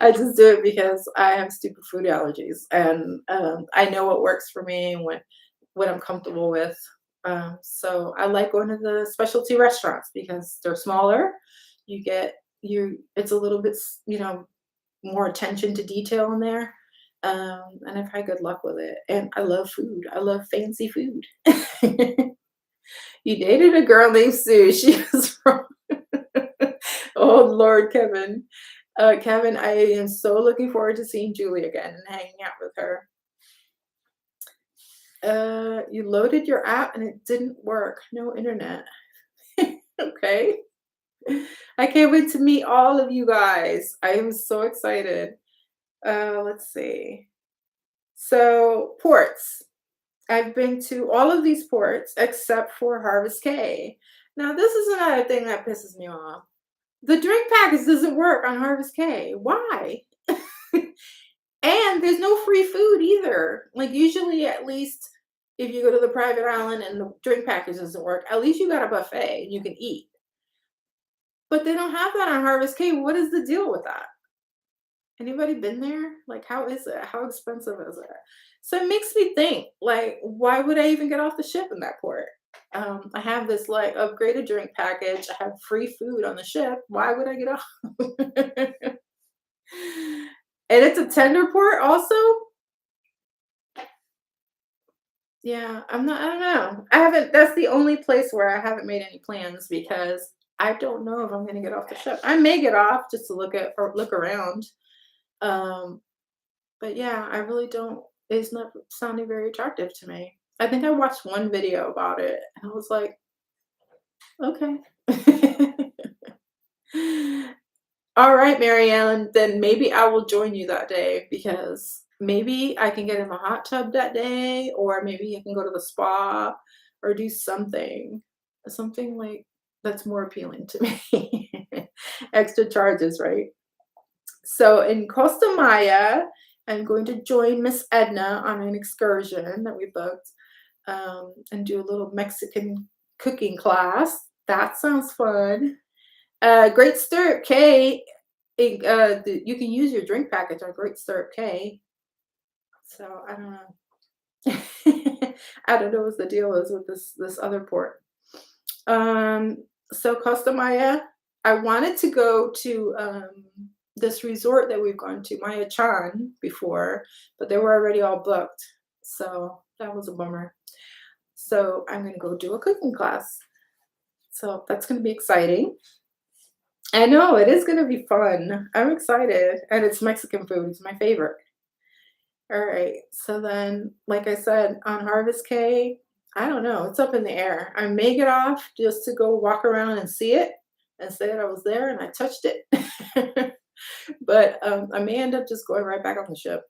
[SPEAKER 1] I just do it because I have stupid food allergies, and I know what works for me and what I'm comfortable with. So I like going to the specialty restaurants because they're smaller. You get it's a little bit more attention to detail in there. And I've had good luck with it. And I love food. I love fancy food. You dated a girl named Sue. She was from Oh Lord, Kevin. Kevin, I am so looking forward to seeing Julie again and hanging out with her. You loaded your app and it didn't work. No internet. Okay. I can't wait to meet all of you guys. I am so excited. Let's see. So, ports. I've been to all of these ports except for Harvest Cay. Now, this is another thing that pisses me off. The drink package doesn't work on Harvest Cay. Why? And there's no free food either. Like, usually, at least if you go to the private island and the drink package doesn't work, at least you got a buffet and you can eat. But they don't have that on Harvest Cay. What is the deal with that? Anybody been there? Like, how is it? How expensive is it? So it makes me think, like, why would I even get off the ship in that port? I have this like upgraded drink package. I have free food on the ship. Why would I get off? And it's a tender port also. Yeah, I don't know. I haven't, that's the only place where I haven't made any plans because I don't know if I'm gonna get off the ship. I may get off just to look at or look around. Um, but yeah, I really don't, it's not sounding very attractive to me. I think I watched one video about it and I was like, okay. All right, Mary Ellen, then maybe I will join you that day because maybe I can get in the hot tub that day, or maybe I can go to the spa or do something like that's more appealing to me. Extra charges, right? So in Costa Maya, I'm going to join Miss Edna on an excursion that we booked, and do a little Mexican cooking class. That sounds fun. Great Stirrup K. You can use your drink package on Great Stirrup K. So I don't know. I don't know what the deal is with this other port. So Costa Maya, I wanted to go to this resort that we've gone to, Maya Chan, before, but they were already all booked. So that was a bummer. So I'm gonna go do a cooking class. So that's gonna be exciting. I know it is gonna be fun. I'm excited. And it's Mexican food, it's my favorite. All right. So then, like I said, on Harvest K, I don't know. It's up in the air. I may get off just to go walk around and see it and say that I was there and I touched it. But I may end up just going right back on the ship.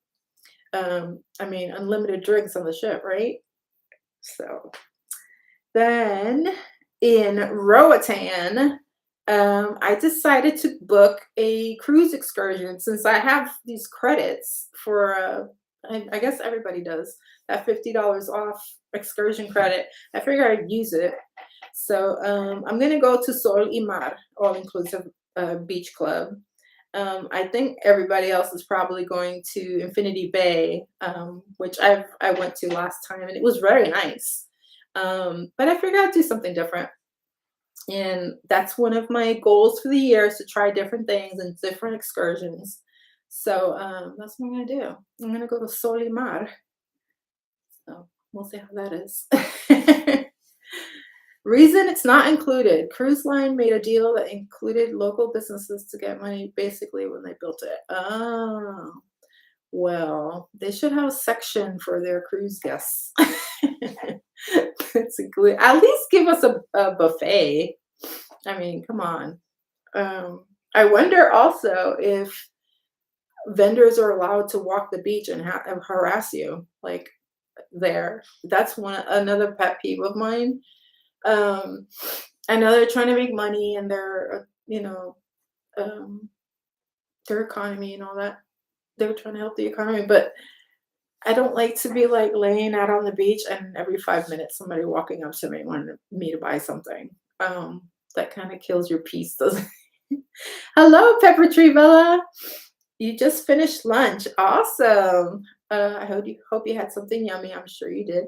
[SPEAKER 1] I mean, unlimited drinks on the ship, right? So then in Roatan, I decided to book a cruise excursion since I have these credits for, I guess everybody does, that $50 off excursion credit. I figure I'd use it. So I'm going to go to Sol y Mar, all-inclusive beach club. I think everybody else is probably going to Infinity Bay, which I went to last time, and it was very nice. But I figured I'd do something different. And that's one of my goals for the year, is to try different things and different excursions. So that's what I'm going to do. I'm going to go to Sol y Mar. So we'll see how that is. Reason it's not included. Cruise line made a deal that included local businesses to get money basically when they built it. Oh, well, they should have a section for their cruise guests. It's included. At least give us a buffet. I mean, come on. I wonder also if vendors are allowed to walk the beach and harass you like there. That's another pet peeve of mine. I know they're trying to make money and their their economy and all that. They're trying to help the economy, but I don't like to be like laying out on the beach and every 5 minutes somebody walking up to me wanting me to buy something. That kind of kills your peace, doesn't it? Hello, Pepper Tree Bella. You just finished lunch. Awesome. I hope you had something yummy. I'm sure you did.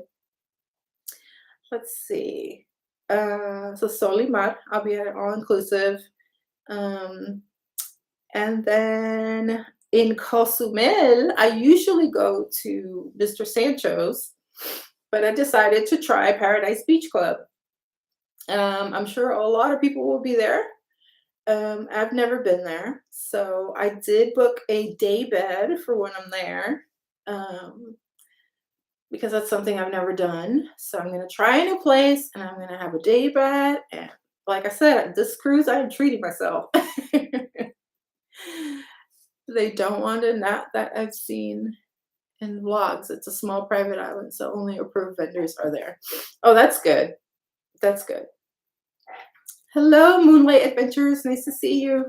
[SPEAKER 1] Let's see. So Sol y Mar, I'll be at all inclusive. And then in Cozumel, I usually go to Mr. Sancho's, but I decided to try Paradise Beach Club. I'm sure a lot of people will be there. I've never been there, so I did book a day bed for when I'm there, because that's something I've never done. So I'm gonna try a new place, and I'm gonna have a day bed. And like I said, this cruise, I am treating myself. They don't want to, not that I've seen in vlogs. It's a small private island, so only approved vendors are there. Oh, that's good. That's good. Hello, Moonlight Adventures. Nice to see you.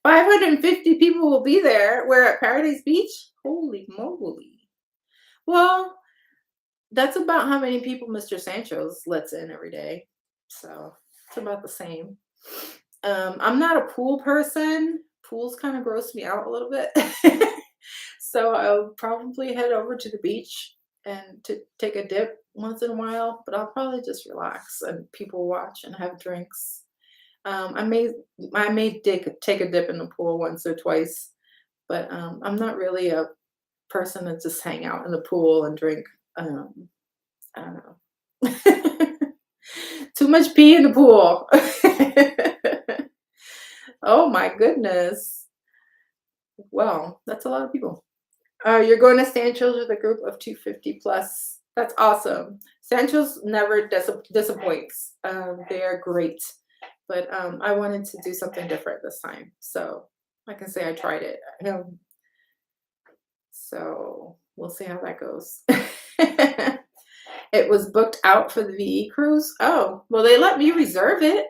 [SPEAKER 1] 550 people will be there. We're at Paradise Beach. Holy moly. Well, that's about how many people Mr. Sancho's lets in every day. So it's about the same. I'm not a pool person. Pools kind of gross me out a little bit. So I'll probably head over to the beach and to take a dip once in a while, but I'll probably just relax and people watch and have drinks. I may take a dip in the pool once or twice, but I'm not really a person to just hang out in the pool and drink. I don't know. Too much pee in the pool. Oh my goodness. Well, that's a lot of people. You're going to Sancho's with a group of 250 plus. That's awesome. Sancho's never disappoints. They are great. But I wanted to do something different this time. So I can say I tried it. So we'll see how that goes. It was booked out for the VE cruise. Oh, well, they let me reserve it.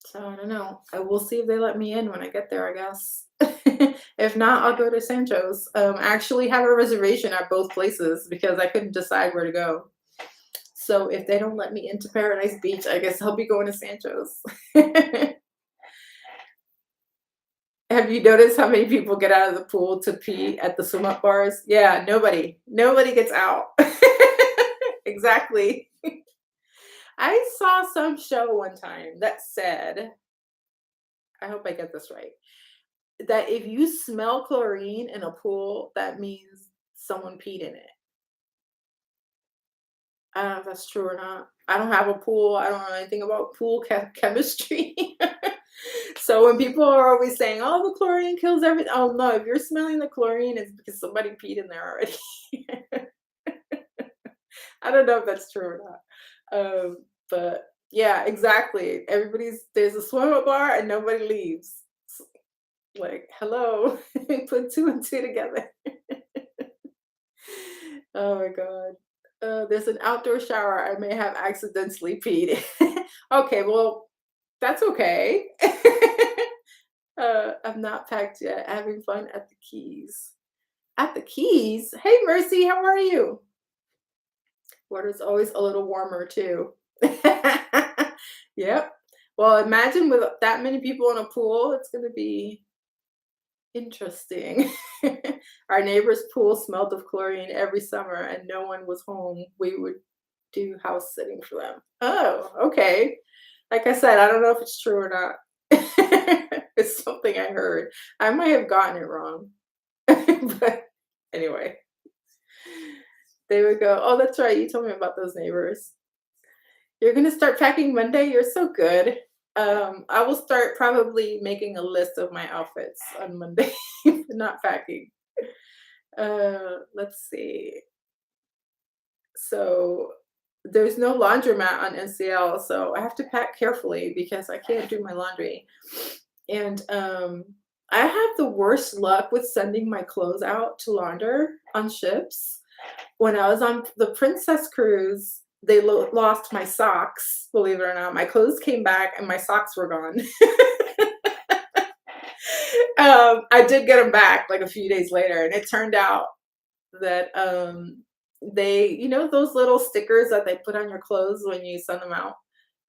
[SPEAKER 1] So I don't know. I will see if they let me in when I get there, I guess. If not, I'll go to Sancho's. I actually have a reservation at both places because I couldn't decide where to go. So if they don't let me into Paradise Beach, I guess I'll be going to Sancho's. Have you noticed how many people get out of the pool to pee at the swim up bars? Yeah, nobody gets out. Exactly. I saw some show one time that said, I hope I get this right, that if you smell chlorine in a pool, that means someone peed in it. I don't know if that's true or not. I don't have a pool. I don't know anything about pool chemistry. So when people are always saying, "Oh, the chlorine kills everything," oh no, if you're smelling the chlorine, it's because somebody peed in there already. I don't know if that's true or not. But yeah, exactly. There's a swim up bar and nobody leaves. Like, hello, put two and two together. Oh my god. There's an outdoor shower. I may have accidentally peed. Okay, well, that's okay. I'm not packed yet. Having fun at the Keys. At the Keys? Hey, Mercy, how are you? Water's always a little warmer too. Yep. Well, imagine with that many people in a pool, it's gonna be interesting. Our neighbor's pool smelled of chlorine every summer and no one was home. We would do house sitting for them. Oh, okay. Like I said, I don't know if it's true or not. It's something I heard. I might have gotten it wrong. But anyway, they would go, oh, that's right. You told me about those neighbors. You're going to start packing Monday? You're so good. I will start probably making a list of my outfits on Monday, not packing. Let's see. So there's no laundromat on NCL, so I have to pack carefully because I can't do my laundry. And I have the worst luck with sending my clothes out to launder on ships. When I was on the Princess cruise, they lost my socks, believe it or not. My clothes came back and my socks were gone. I did get them back like a few days later, and it turned out that they, those little stickers that they put on your clothes when you send them out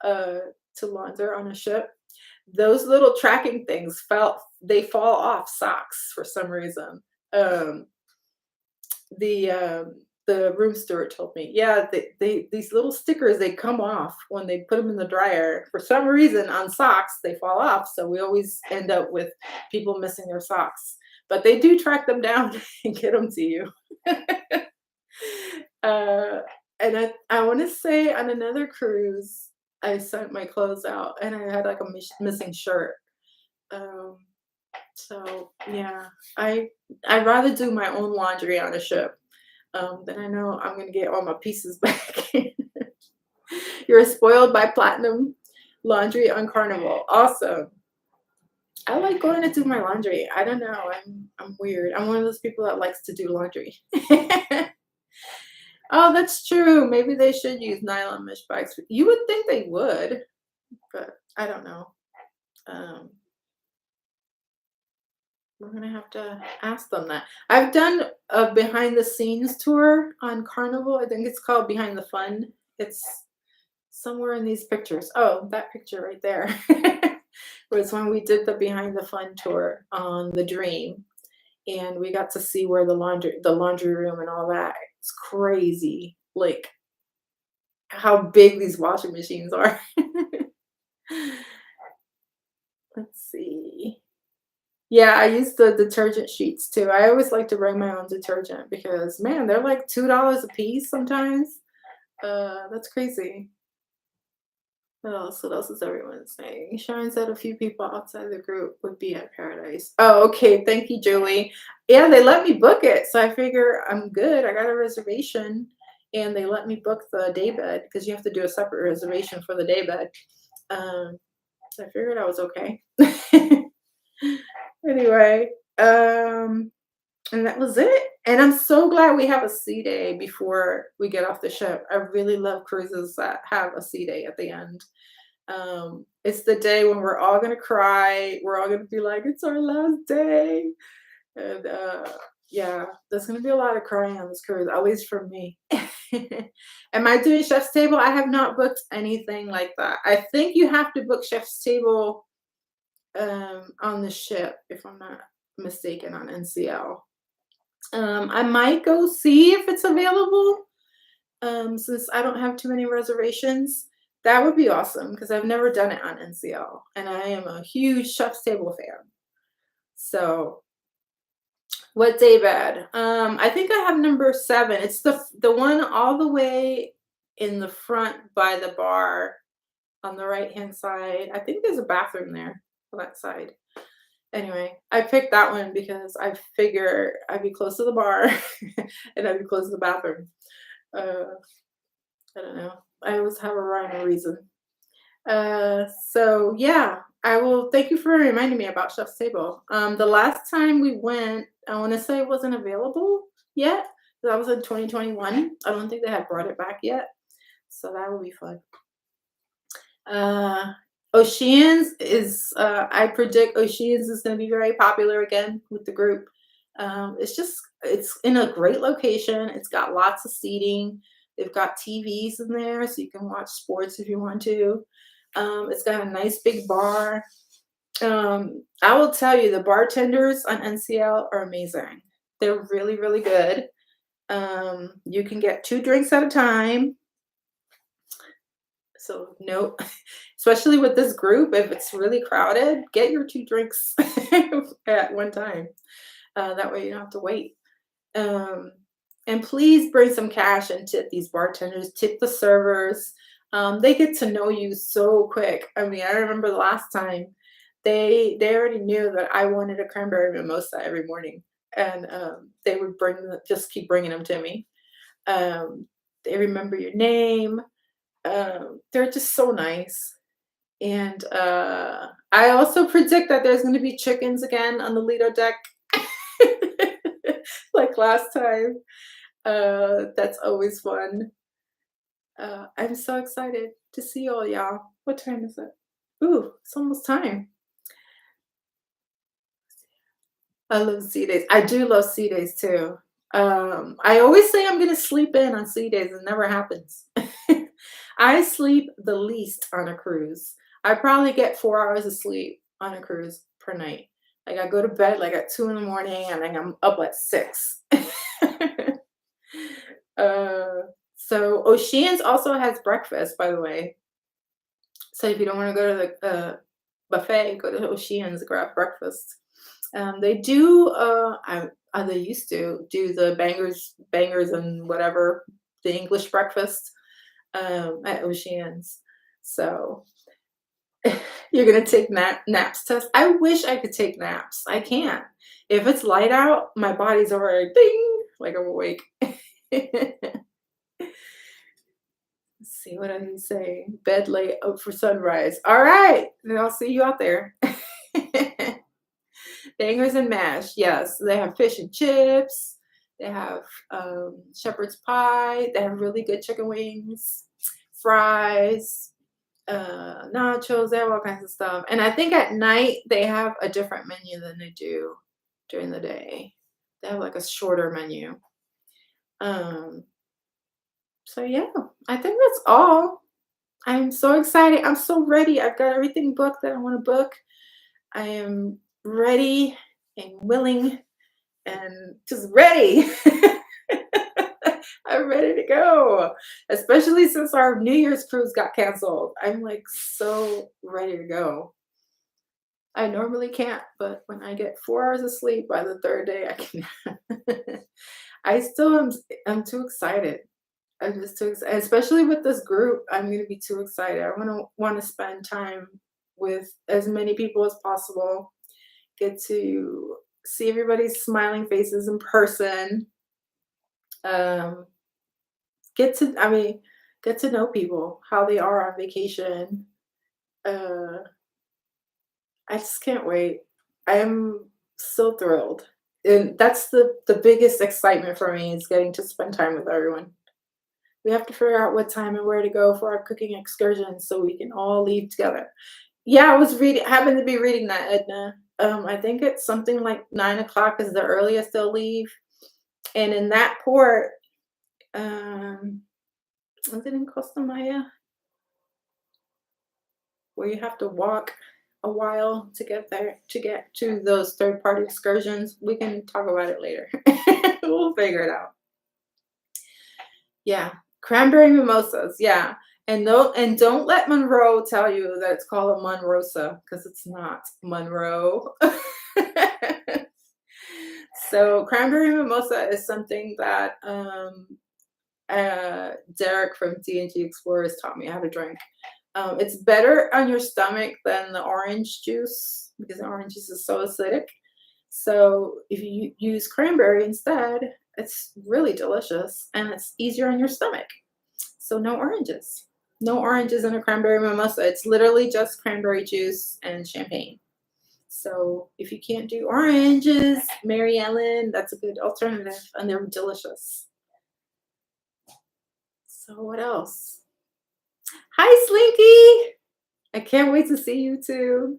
[SPEAKER 1] to launder on a ship, those little tracking things they fall off socks for some reason. The room steward told me, yeah, these little stickers, they come off when they put them in the dryer. For some reason on socks, they fall off. So we always end up with people missing their socks. But they do track them down and get them to you. And I want to say on another cruise, I sent my clothes out and I had like a missing shirt. So yeah, I'd rather do my own laundry on a ship. Then I know I'm gonna get all my pieces back. You're spoiled by platinum laundry on Carnival. Awesome. I like going to do my laundry. I don't know. I'm weird. I'm one of those people that likes to do laundry. Oh, that's true. Maybe they should use nylon mesh bags. You would think they would, but I don't know. We're gonna have to ask them that. I've done a behind the scenes tour on Carnival. I think it's called Behind the Fun. It's somewhere in these pictures. Oh, that picture right there was when we did the Behind the Fun tour on the Dream, and we got to see where the laundry room and all that. It's crazy, like how big these washing machines are. Let's see. Yeah, I use the detergent sheets too. I always like to bring my own detergent because man, they're like $2 a piece sometimes. That's crazy. What else? What else is everyone saying? Sharon said a few people outside the group would be at Paradise. Oh, okay. Thank you, Julie. Yeah, they let me book it, so I figure I'm good. I got a reservation, and they let me book the daybed because you have to do a separate reservation for the daybed. So I figured I was okay. Anyway, and that was it. And I'm so glad we have a sea day before we get off the ship. I really love cruises that have a sea day at the end. It's the day when we're all gonna cry. We're all gonna be like, it's our last day. And yeah, there's gonna be a lot of crying on this cruise, at least for me. Am I doing chef's table? I have not booked anything like that. I think you have to book chef's table on the ship, if I'm not mistaken, on NCL. I might go see if it's available, since I don't have too many reservations. That would be awesome because I've never done it on NCL, and I am a huge chef's table fan. So, what day bed? I think I have number 7. It's the one all the way in the front by the bar on the right hand side. I think there's a bathroom there on that side. Anyway, I picked that one because I figure I'd be close to the bar and I'd be close to the bathroom. Uh, I don't know. I always have a rhyme or reason. So yeah, I will thank you for reminding me about Chef's Table. The last time we went, I want to say it wasn't available yet. That was in 2021. I don't think they had brought it back yet. So that will be fun. Uh, Oceans is, I predict Oceans is going to be very popular again with the group. It's in a great location. It's got lots of seating. They've got TVs in there so you can watch sports if you want to. It's got a nice big bar. I will tell you, the bartenders on NCL are amazing. They're really, really good. You can get 2 drinks at a time. So no, especially with this group, if it's really crowded, get your 2 drinks at one time. That way you don't have to wait. Um, and please bring some cash and tip these bartenders, tip the servers. They get to know you so quick. I mean, I remember the last time they already knew that I wanted a cranberry mimosa every morning, and they would just keep bringing them to me. They remember your name. They're just so nice. And I also predict that there's going to be chickens again on the Lido deck, like last time. That's always fun. I'm so excited to see all y'all. What time is it? Ooh, it's almost time. I love sea days. I do love sea days too. I always say I'm gonna sleep in on sea days. It never happens. I sleep the least on a cruise. I probably get 4 hours of sleep on a cruise per night. Like I go to bed like at 2 in the morning and then I'm up at 6. uh, so Oceans also has breakfast, by the way. So if you don't want to go to the buffet, go to Oceans, grab breakfast. They do. They used to do the bangers, and whatever the English breakfast at Oceans. So you're gonna take naps test. I wish I could take naps. I can't. If it's light out, my body's already ding, like I'm awake. Let's see what are you saying. Bed late up for sunrise. All right, then I'll see you out there. Bangers and mash. Yes, they have fish and chips. They have shepherd's pie. They have really good chicken wings, fries, nachos. They have all kinds of stuff. And I think at night they have a different menu than they do during the day. They have like a shorter menu. So yeah, I think that's all. I'm so excited. I'm so ready. I've got everything booked that I want to book. I am ready and willing and just ready. I'm ready to go, especially since our New Year's cruise got canceled. I'm like so ready to go. I normally can't, but when I get 4 hours of sleep by the third day, I can. I still am. I'm too excited. I'm just too excited, especially with this group. I'm going to be too excited. I want to spend time with as many people as possible. Get to see everybody's smiling faces in person. Um, get to know people, how they are on vacation. Uh, I just can't wait. I'm so thrilled. And that's the biggest excitement for me is getting to spend time with everyone. We have to figure out what time and where to go for our cooking excursions so we can all leave together. Yeah, I was reading, happened to be reading that, Edna. I think it's something like 9 o'clock is the earliest they'll leave. And in that port, um, is it in Costa Maya, where you have to walk a while to get there, to get to those third party excursions? We can talk about it later. We'll figure it out. Yeah, cranberry mimosas. Yeah, and don't let Monroe tell you that it's called a Monrosa because it's not Monroe. So cranberry mimosa is something that Derek from D&G Explorers taught me how to drink. It's better on your stomach than the orange juice because the orange juice is so acidic. So if you use cranberry instead, it's really delicious and it's easier on your stomach. So no oranges. No oranges in a cranberry mimosa. It's literally just cranberry juice and champagne. So if you can't do oranges, Mary Ellen, that's a good alternative and they're delicious. So what else? Hi, Slinky. I can't wait to see you too.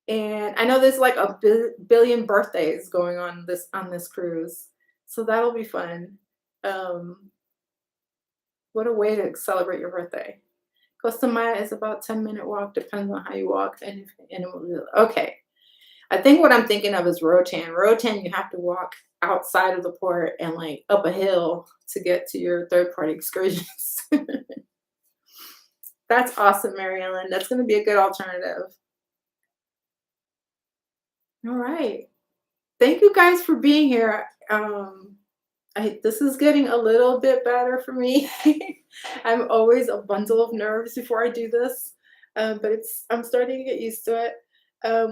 [SPEAKER 1] And I know there's like a billion birthdays going on this cruise, so that'll be fun. Um, what a way to celebrate your birthday. Costa Maya is about 10-minute walk, depends on how you walk. Okay, I think what I'm thinking of is Rotan. Rotan, you have to walk outside of the port and like up a hill to get to your third party excursions. That's awesome, Mary Ellen. That's going to be a good alternative. All right. Thank you guys for being here. This is getting a little bit better for me. I'm always a bundle of nerves before I do this, but I'm starting to get used to it.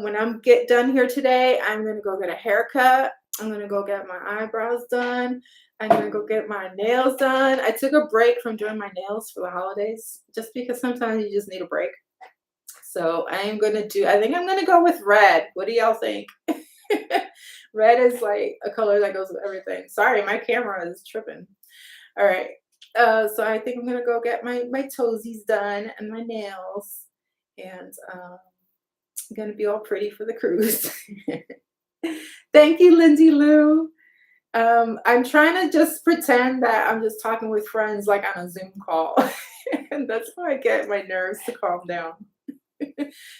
[SPEAKER 1] When I'm get done here today, I'm gonna go get a haircut. I'm gonna go get my eyebrows done. I'm gonna go get my nails done. I took a break from doing my nails for the holidays, just because sometimes you just need a break. So I think I'm gonna go with red. What do y'all think? Red is like a color that goes with everything. Sorry, my camera is tripping. All right. So I think I'm gonna go get my toesies done and my nails, and I'm gonna be all pretty for the cruise. Thank you, Lindsay Lou. I'm trying to just pretend that I'm just talking with friends like on a Zoom call. And that's how I get my nerves to calm down.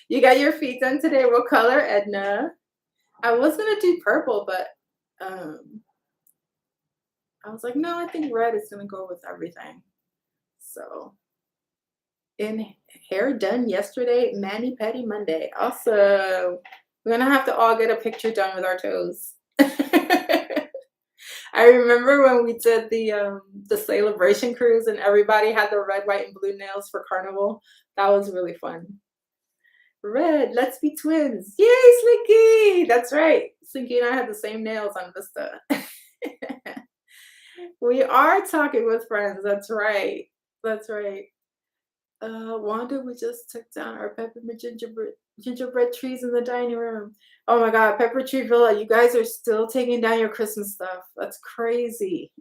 [SPEAKER 1] You got your feet done today. What color, Edna? I was gonna do purple, but I was like, no, I think red is gonna go with everything. So, and hair done yesterday, mani pedi Monday. Also, we're gonna have to all get a picture done with our toes. I remember when we did the celebration cruise and everybody had the red, white, and blue nails for Carnival. That was really fun. Red, let's be twins. Yay, Slinky! That's right. Slinky and I had the same nails on Vista. We are talking with friends. That's right. That's right. Wanda, we just took down our peppermint gingerbread trees in the dining room. Oh my God, Pepper Tree Villa, you guys are still taking down your Christmas stuff. That's crazy.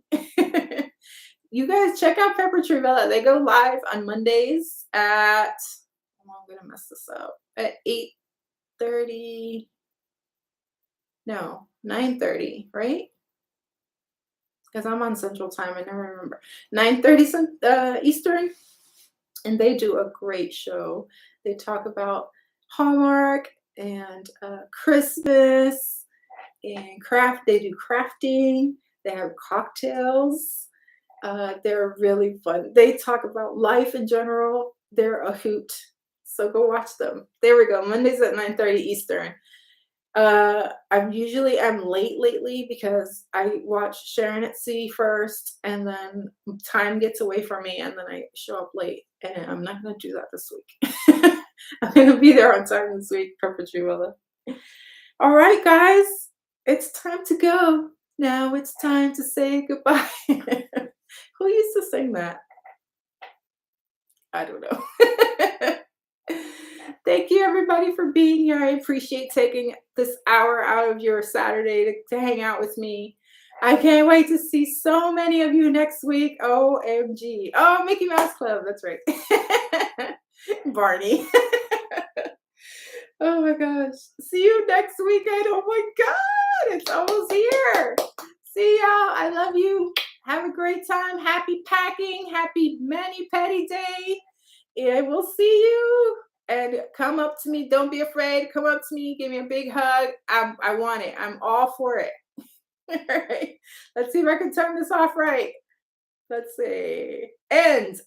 [SPEAKER 1] You guys check out Pepper Tree Villa. They go live on Mondays at, oh, I'm gonna mess this up, at 8:30. No, 9:30, right? Because I'm on Central Time. I never remember. 9:30 Eastern. And they do a great show. They talk about Hallmark and Christmas and craft. They do crafting. They have cocktails. They're really fun. They talk about life in general. They're a hoot. So go watch them. There we go. Mondays at 9:30 Eastern. I'm late lately because I watch Sharon at Sea first, and then time gets away from me, and then I show up late. And I'm not gonna do that this week. I'm gonna be there on time this week, Perpetually Willa. All right, guys, it's time to go. Now it's time to say goodbye. Who used to sing that? I don't know. Thank you, everybody, for being here. I appreciate taking this hour out of your Saturday to hang out with me. I can't wait to see so many of you next week. OMG. Oh, Mickey Mouse Club. That's right. Barney. Oh my gosh. See you next weekend. Oh my God. It's almost here. See y'all. I love you. Have a great time. Happy packing. Happy Mani Petty Day. And we'll see you. And come up to me. Don't be afraid. Come up to me. Give me a big hug. I want it. I'm all for it. All right. Let's see if I can turn this off right. Let's see. End.